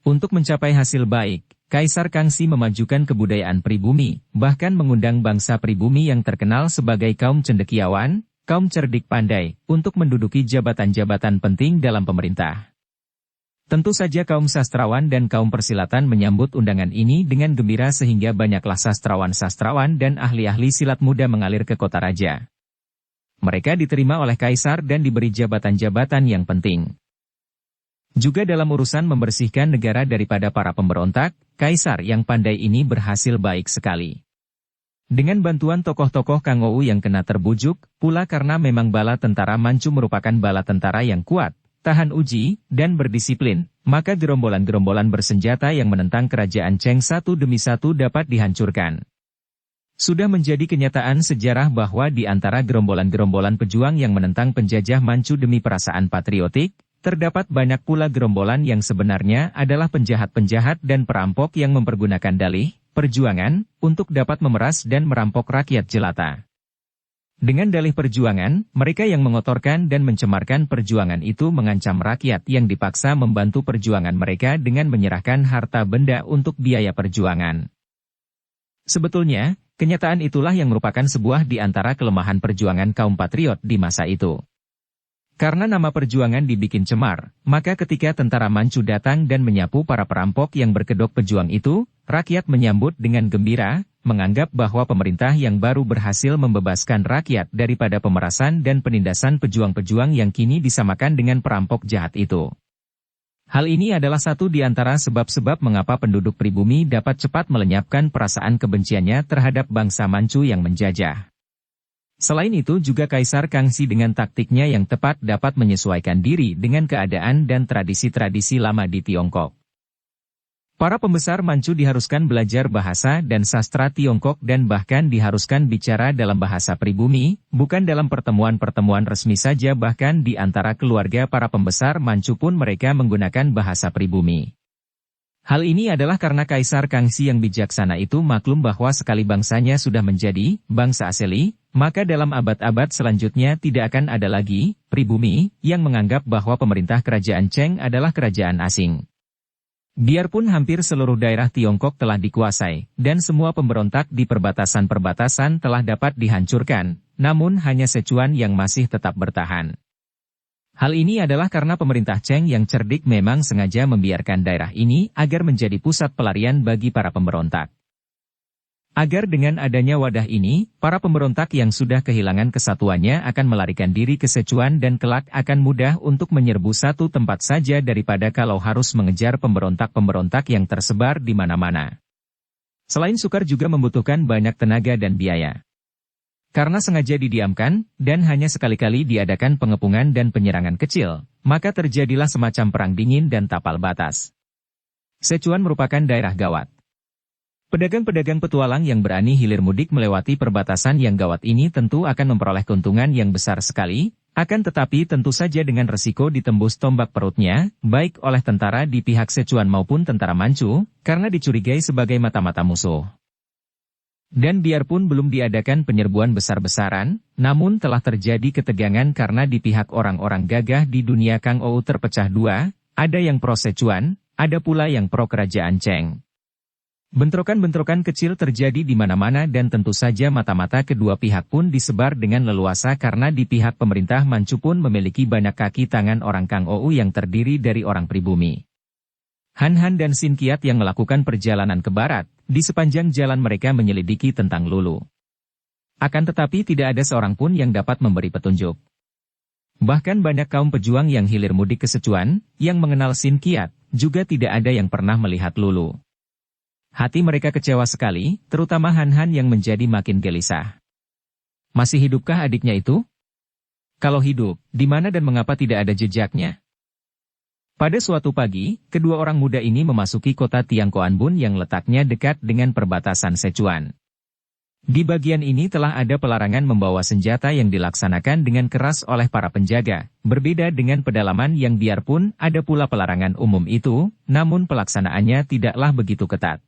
Untuk mencapai hasil baik, Kaisar Kangxi memajukan kebudayaan pribumi, bahkan mengundang bangsa pribumi yang terkenal sebagai kaum cendekiawan, kaum cerdik pandai, untuk menduduki jabatan-jabatan penting dalam pemerintah. Tentu saja kaum sastrawan dan kaum persilatan menyambut undangan ini dengan gembira sehingga banyaklah sastrawan-sastrawan dan ahli-ahli silat muda mengalir ke kota raja. Mereka diterima oleh kaisar dan diberi jabatan-jabatan yang penting. Juga dalam urusan membersihkan negara daripada para pemberontak, kaisar yang pandai ini berhasil baik sekali. Dengan bantuan tokoh-tokoh Kangou yang kena terbujuk, pula karena memang bala tentara Manchu merupakan bala tentara yang kuat, tahan uji, dan berdisiplin, maka gerombolan-gerombolan bersenjata yang menentang kerajaan Cheng satu demi satu dapat dihancurkan. Sudah menjadi kenyataan sejarah bahwa di antara gerombolan-gerombolan pejuang yang menentang penjajah Manchu demi perasaan patriotik, terdapat banyak pula gerombolan yang sebenarnya adalah penjahat-penjahat dan perampok yang mempergunakan dalih, perjuangan, untuk dapat memeras dan merampok rakyat jelata. Dengan dalih perjuangan, mereka yang mengotorkan dan mencemarkan perjuangan itu mengancam rakyat yang dipaksa membantu perjuangan mereka dengan menyerahkan harta benda untuk biaya perjuangan. Sebetulnya, kenyataan itulah yang merupakan sebuah di antara kelemahan perjuangan kaum patriot di masa itu. Karena nama perjuangan dibikin cemar, maka ketika tentara Manchu datang dan menyapu para perampok yang berkedok pejuang itu, rakyat menyambut dengan gembira, menganggap bahwa pemerintah yang baru berhasil membebaskan rakyat daripada pemerasan dan penindasan pejuang-pejuang yang kini disamakan dengan perampok jahat itu. Hal ini adalah satu di antara sebab-sebab mengapa penduduk pribumi dapat cepat melenyapkan perasaan kebenciannya terhadap bangsa Manchu yang menjajah. Selain itu juga Kaisar Kangxi dengan taktiknya yang tepat dapat menyesuaikan diri dengan keadaan dan tradisi-tradisi lama di Tiongkok. Para pembesar Manchu diharuskan belajar bahasa dan sastra Tiongkok dan bahkan diharuskan bicara dalam bahasa pribumi, bukan dalam pertemuan-pertemuan resmi saja, bahkan di antara keluarga para pembesar Manchu pun mereka menggunakan bahasa pribumi. Hal ini adalah karena Kaisar Kangxi yang bijaksana itu maklum bahwa sekali bangsanya sudah menjadi bangsa asli, maka dalam abad-abad selanjutnya tidak akan ada lagi pribumi yang menganggap bahwa pemerintah kerajaan Cheng adalah kerajaan asing. Biarpun hampir seluruh daerah Tiongkok telah dikuasai, dan semua pemberontak di perbatasan-perbatasan telah dapat dihancurkan, namun hanya Sichuan yang masih tetap bertahan. Hal ini adalah karena pemerintah Cheng yang cerdik memang sengaja membiarkan daerah ini agar menjadi pusat pelarian bagi para pemberontak. Agar dengan adanya wadah ini, para pemberontak yang sudah kehilangan kesatuannya akan melarikan diri ke Sichuan dan kelak akan mudah untuk menyerbu satu tempat saja daripada kalau harus mengejar pemberontak-pemberontak yang tersebar di mana-mana. Selain sukar juga membutuhkan banyak tenaga dan biaya. Karena sengaja didiamkan, dan hanya sekali-kali diadakan pengepungan dan penyerangan kecil, maka terjadilah semacam perang dingin dan tapal batas. Sichuan merupakan daerah gawat. Pedagang-pedagang petualang yang berani hilir mudik melewati perbatasan yang gawat ini tentu akan memperoleh keuntungan yang besar sekali, akan tetapi tentu saja dengan resiko ditembus tombak perutnya, baik oleh tentara di pihak Sichuan maupun tentara Manchu, karena dicurigai sebagai mata-mata musuh. Dan biarpun belum diadakan penyerbuan besar-besaran, namun telah terjadi ketegangan karena di pihak orang-orang gagah di dunia Kang Ou terpecah dua, ada yang pro Sichuan, ada pula yang pro kerajaan Cheng. Bentrokan-bentrokan kecil terjadi di mana-mana dan tentu saja mata-mata kedua pihak pun disebar dengan leluasa karena di pihak pemerintah Manchu pun memiliki banyak kaki tangan orang Kang Ou yang terdiri dari orang pribumi. Han Han dan Sin Kiat yang melakukan perjalanan ke barat, di sepanjang jalan mereka menyelidiki tentang Lulu. Akan tetapi tidak ada seorang pun yang dapat memberi petunjuk. Bahkan banyak kaum pejuang yang hilir mudik ke Sichuan, yang mengenal Sin Kiat, juga tidak ada yang pernah melihat Lulu. Hati mereka kecewa sekali, terutama Han Han yang menjadi makin gelisah. Masih hidupkah adiknya itu? Kalau hidup, di mana dan mengapa tidak ada jejaknya? Pada suatu pagi, kedua orang muda ini memasuki kota Tiangkoanbun yang letaknya dekat dengan perbatasan Sichuan. Di bagian ini telah ada pelarangan membawa senjata yang dilaksanakan dengan keras oleh para penjaga, berbeda dengan pedalaman yang biarpun ada pula pelarangan umum itu, namun pelaksanaannya tidaklah begitu ketat.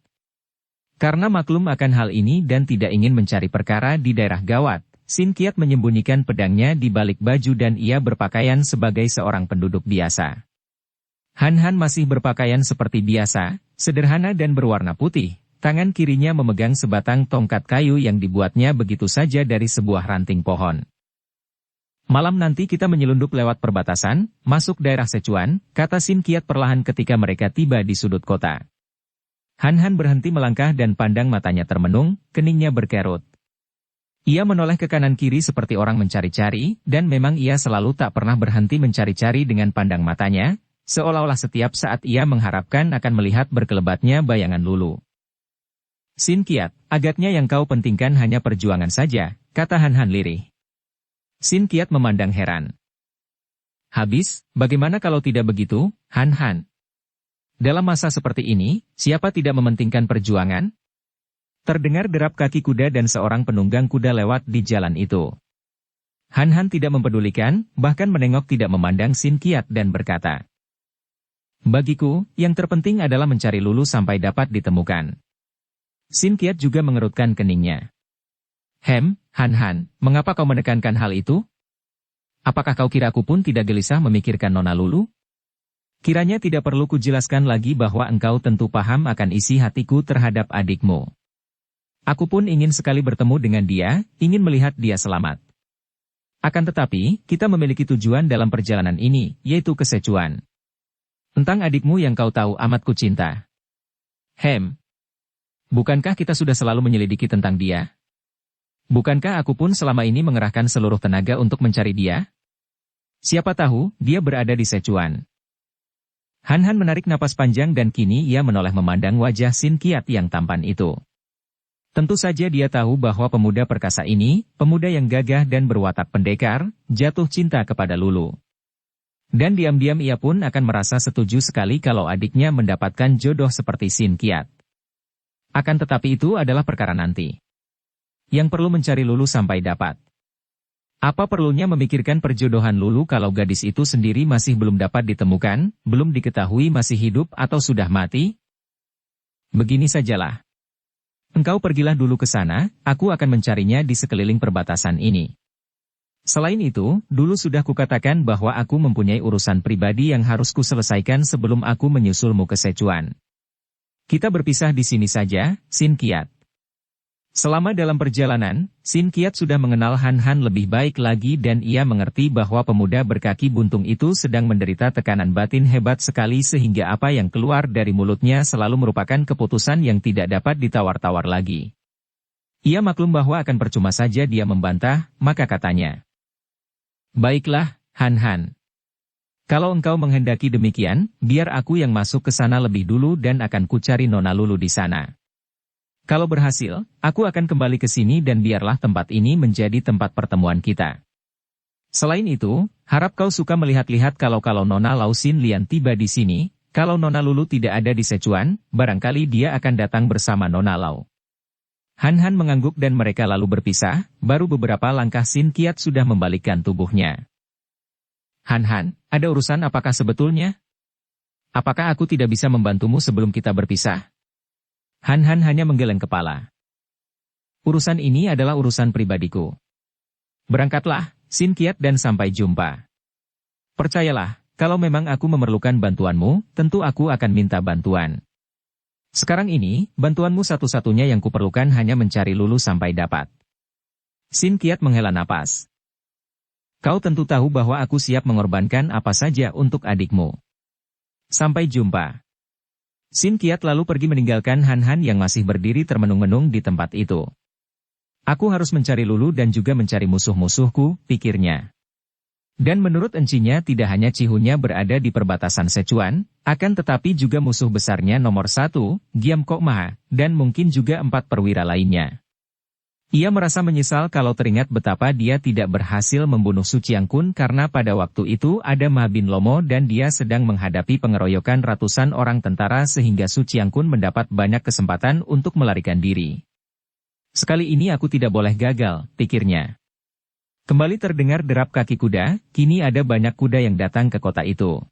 Karena maklum akan hal ini dan tidak ingin mencari perkara di daerah gawat, Sin Kiat menyembunyikan pedangnya di balik baju dan ia berpakaian sebagai seorang penduduk biasa. Han Han masih berpakaian seperti biasa, sederhana dan berwarna putih, tangan kirinya memegang sebatang tongkat kayu yang dibuatnya begitu saja dari sebuah ranting pohon. Malam nanti kita menyelundup lewat perbatasan, masuk daerah Sichuan, kata Sin Kiat perlahan ketika mereka tiba di sudut kota. Han Han berhenti melangkah dan pandang matanya termenung, keningnya berkerut. Ia menoleh ke kanan kiri seperti orang mencari-cari, dan memang ia selalu tak pernah berhenti mencari-cari dengan pandang matanya, seolah-olah setiap saat ia mengharapkan akan melihat berkelebatnya bayangan Lulu. Sin Kiat, agaknya yang kau pentingkan hanya perjuangan saja, kata Han Han lirih. Sin Kiat memandang heran. Habis, bagaimana kalau tidak begitu, Han Han? Dalam masa seperti ini, siapa tidak mementingkan perjuangan? Terdengar derap kaki kuda dan seorang penunggang kuda lewat di jalan itu. Han Han tidak mempedulikan, bahkan menengok tidak memandang Sin Kiat dan berkata, "Bagiku, yang terpenting adalah mencari Lulu sampai dapat ditemukan." Sin Qiat juga mengerutkan keningnya. Han, mengapa kau menekankan hal itu? Apakah kau kira aku pun tidak gelisah memikirkan Nona Lulu? Kiranya tidak perlu kujelaskan lagi bahwa engkau tentu paham akan isi hatiku terhadap adikmu. Aku pun ingin sekali bertemu dengan dia, ingin melihat dia selamat. Akan tetapi, kita memiliki tujuan dalam perjalanan ini, yaitu ke Sichuan. Tentang adikmu yang kau tahu amat ku cinta. Bukankah kita sudah selalu menyelidiki tentang dia? Bukankah aku pun selama ini mengerahkan seluruh tenaga untuk mencari dia? Siapa tahu, dia berada di Sichuan. Han menarik napas panjang dan kini ia menoleh memandang wajah Sin Qiat yang tampan itu. Tentu saja dia tahu bahwa pemuda perkasa ini, pemuda yang gagah dan berwatak pendekar, jatuh cinta kepada Lulu. Dan diam-diam ia pun akan merasa setuju sekali kalau adiknya mendapatkan jodoh seperti Sin Qiat. Akan tetapi itu adalah perkara nanti. Yang perlu mencari Lulu sampai dapat. Apa perlunya memikirkan perjodohan Lulu kalau gadis itu sendiri masih belum dapat ditemukan, belum diketahui masih hidup atau sudah mati? Begini sajalah. Engkau pergilah dulu ke sana, aku akan mencarinya di sekeliling perbatasan ini. Selain itu, dulu sudah kukatakan bahwa aku mempunyai urusan pribadi yang harus kuselesaikan sebelum aku menyusulmu ke Sichuan. Kita berpisah di sini saja, Sin Qiat. Selama dalam perjalanan, Sin Qiat sudah mengenal Han lebih baik lagi dan ia mengerti bahwa pemuda berkaki buntung itu sedang menderita tekanan batin hebat sekali sehingga apa yang keluar dari mulutnya selalu merupakan keputusan yang tidak dapat ditawar-tawar lagi. Ia maklum bahwa akan percuma saja dia membantah, maka katanya. Baiklah, Han. Kalau engkau menghendaki demikian, biar aku yang masuk ke sana lebih dulu dan akan kucari Nona Lulu di sana. Kalau berhasil, aku akan kembali ke sini dan biarlah tempat ini menjadi tempat pertemuan kita. Selain itu, harap kau suka melihat-lihat kalau Nona Lau Sin Lian tiba di sini, kalau Nona Lulu tidak ada di Sichuan, barangkali dia akan datang bersama Nona Lau. Han mengangguk dan mereka lalu berpisah, baru beberapa langkah Sin Qiat sudah membalikkan tubuhnya. Han, ada urusan apakah sebetulnya? Apakah aku tidak bisa membantumu sebelum kita berpisah? Han hanya menggeleng kepala. Urusan ini adalah urusan pribadiku. Berangkatlah, Sin Qiat dan sampai jumpa. Percayalah, kalau memang aku memerlukan bantuanmu, tentu aku akan minta bantuan. Sekarang ini, bantuanmu satu-satunya yang kuperlukan hanya mencari Lulu sampai dapat. Sin Qiat menghela napas. Kau tentu tahu bahwa aku siap mengorbankan apa saja untuk adikmu. Sampai jumpa. Sin Qiat lalu pergi meninggalkan Han yang masih berdiri termenung-menung di tempat itu. Aku harus mencari Lulu dan juga mencari musuh-musuhku, pikirnya. Dan menurut encinya tidak hanya Cihunya berada di perbatasan Sichuan, akan tetapi juga musuh besarnya nomor 1, Giam Kok Ma, dan mungkin juga 4 perwira lainnya. Ia merasa menyesal kalau teringat betapa dia tidak berhasil membunuh Su Chiangkun karena pada waktu itu ada Ma Bin Lomo dan dia sedang menghadapi pengeroyokan ratusan orang tentara sehingga Su Chiangkun mendapat banyak kesempatan untuk melarikan diri. Sekali ini aku tidak boleh gagal, pikirnya. Kembali terdengar derap kaki kuda, kini ada banyak kuda yang datang ke kota itu.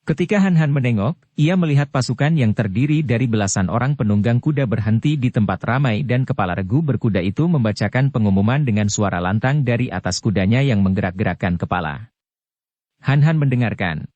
Ketika Han menengok, ia melihat pasukan yang terdiri dari belasan orang penunggang kuda berhenti di tempat ramai dan kepala regu berkuda itu membacakan pengumuman dengan suara lantang dari atas kudanya yang menggerak-gerakkan kepala. Han mendengarkan.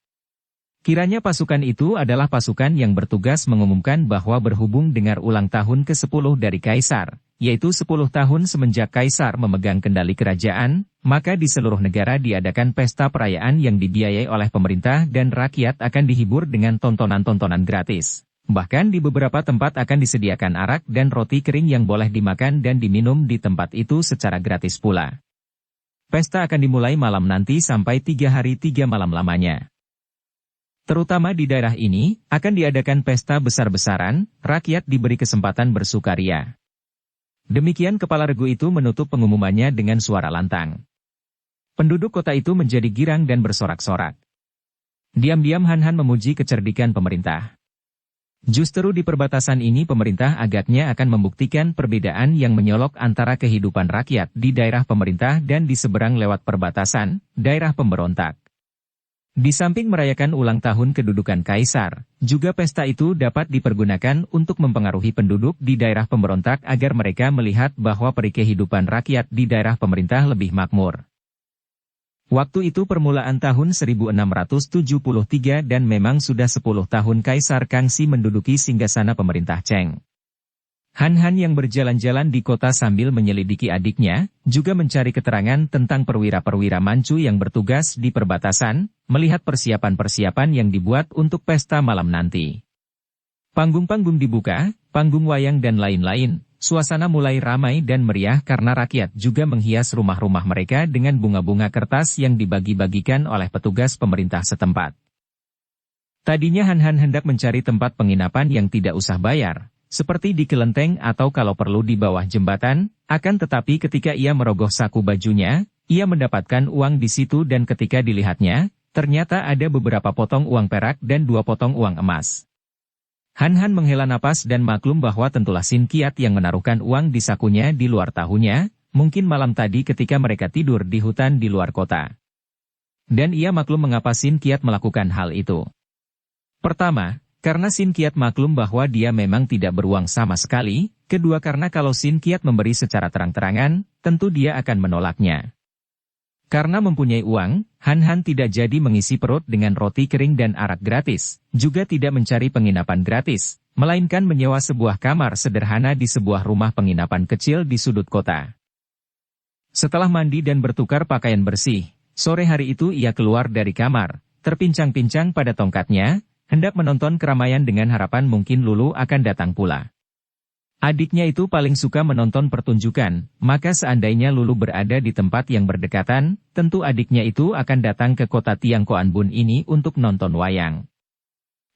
Kiranya pasukan itu adalah pasukan yang bertugas mengumumkan bahwa berhubung dengan ulang tahun ke-10 dari Kaisar, yaitu 10 tahun semenjak Kaisar memegang kendali kerajaan, maka di seluruh negara diadakan pesta perayaan yang dibiayai oleh pemerintah dan rakyat akan dihibur dengan tontonan-tontonan gratis. Bahkan di beberapa tempat akan disediakan arak dan roti kering yang boleh dimakan dan diminum di tempat itu secara gratis pula. Pesta akan dimulai malam nanti sampai 3 hari 3 malam lamanya. Terutama di daerah ini, akan diadakan pesta besar-besaran, rakyat diberi kesempatan bersukaria. Demikian kepala regu itu menutup pengumumannya dengan suara lantang. Penduduk kota itu menjadi girang dan bersorak-sorak. Diam-diam Han memuji kecerdikan pemerintah. Justru di perbatasan ini pemerintah agaknya akan membuktikan perbedaan yang menyolok antara kehidupan rakyat di daerah pemerintah dan di seberang lewat perbatasan, daerah pemberontak. Di samping merayakan ulang tahun kedudukan kaisar, juga pesta itu dapat dipergunakan untuk mempengaruhi penduduk di daerah pemberontak agar mereka melihat bahwa peri kehidupan rakyat di daerah pemerintah lebih makmur. Waktu itu permulaan tahun 1673 dan memang sudah 10 tahun Kaisar Kangxi menduduki singgasana pemerintah Cheng. Han yang berjalan-jalan di kota sambil menyelidiki adiknya, juga mencari keterangan tentang perwira-perwira Manchu yang bertugas di perbatasan, melihat persiapan-persiapan yang dibuat untuk pesta malam nanti. Panggung-panggung dibuka, panggung wayang dan lain-lain, suasana mulai ramai dan meriah karena rakyat juga menghias rumah-rumah mereka dengan bunga-bunga kertas yang dibagi-bagikan oleh petugas pemerintah setempat. Tadinya Han hendak mencari tempat penginapan yang tidak usah bayar, seperti di kelenteng atau kalau perlu di bawah jembatan, akan tetapi ketika ia merogoh saku bajunya, ia mendapatkan uang di situ dan ketika dilihatnya, ternyata ada beberapa potong uang perak dan 2 potong uang emas. Han menghela napas dan maklum bahwa tentulah Sin Qiat yang menaruhkan uang di sakunya di luar tahunya, mungkin malam tadi ketika mereka tidur di hutan di luar kota. Dan ia maklum mengapa Sin Qiat melakukan hal itu. Pertama, karena Sin Qiat maklum bahwa dia memang tidak beruang sama sekali, kedua karena kalau Sin Qiat memberi secara terang-terangan, tentu dia akan menolaknya. Karena mempunyai uang, Han tidak jadi mengisi perut dengan roti kering dan arak gratis, juga tidak mencari penginapan gratis, melainkan menyewa sebuah kamar sederhana di sebuah rumah penginapan kecil di sudut kota. Setelah mandi dan bertukar pakaian bersih, sore hari itu ia keluar dari kamar, terpincang-pincang pada tongkatnya, hendak menonton keramaian dengan harapan mungkin Lulu akan datang pula. Adiknya itu paling suka menonton pertunjukan, maka seandainya Lulu berada di tempat yang berdekatan, tentu adiknya itu akan datang ke kota Tiangkoan Bun ini untuk nonton wayang.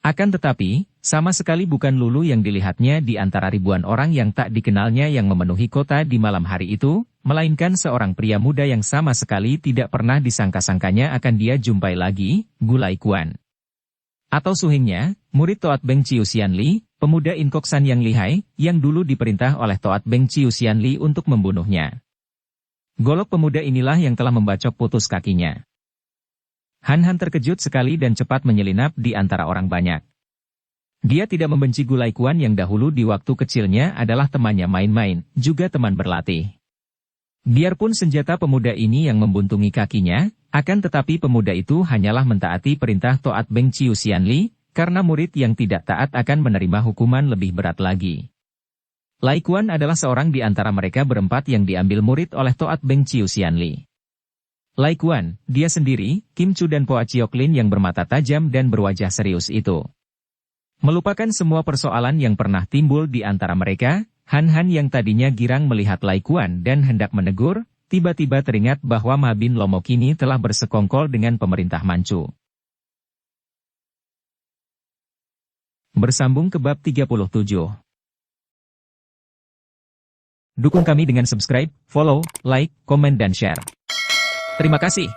Akan tetapi, sama sekali bukan Lulu yang dilihatnya di antara ribuan orang yang tak dikenalnya yang memenuhi kota di malam hari itu, melainkan seorang pria muda yang sama sekali tidak pernah disangka-sangkanya akan dia jumpai lagi, Gulai Kuan. Atau suhingnya, murid Toat Beng Chiu Xianli, pemuda Inkoksan yang lihai, yang dulu diperintah oleh Toat Beng Chiu Xianli untuk membunuhnya. Golok pemuda inilah yang telah membacok putus kakinya. Han terkejut sekali dan cepat menyelinap di antara orang banyak. Dia tidak membenci Gulai Kuan yang dahulu di waktu kecilnya adalah temannya main-main, juga teman berlatih. Biarpun senjata pemuda ini yang membuntungi kakinya, akan tetapi pemuda itu hanyalah mentaati perintah Toat Beng Chiu Xianli, karena murid yang tidak taat akan menerima hukuman lebih berat lagi. Lai Kuan adalah seorang di antara mereka berempat yang diambil murid oleh Toat Beng Chiu Xianli. Lai Kuan, dia sendiri, Kim Chu dan Poa Chiok Lin yang bermata tajam dan berwajah serius itu. Melupakan semua persoalan yang pernah timbul di antara mereka, Han yang tadinya girang melihat Lai Kuan dan hendak menegur, tiba-tiba teringat bahwa Ma Bin Lomo kini telah bersekongkol dengan pemerintah Manchu. Bersambung ke bab 37. Dukung kami dengan subscribe, follow, like, komen dan share. Terima kasih.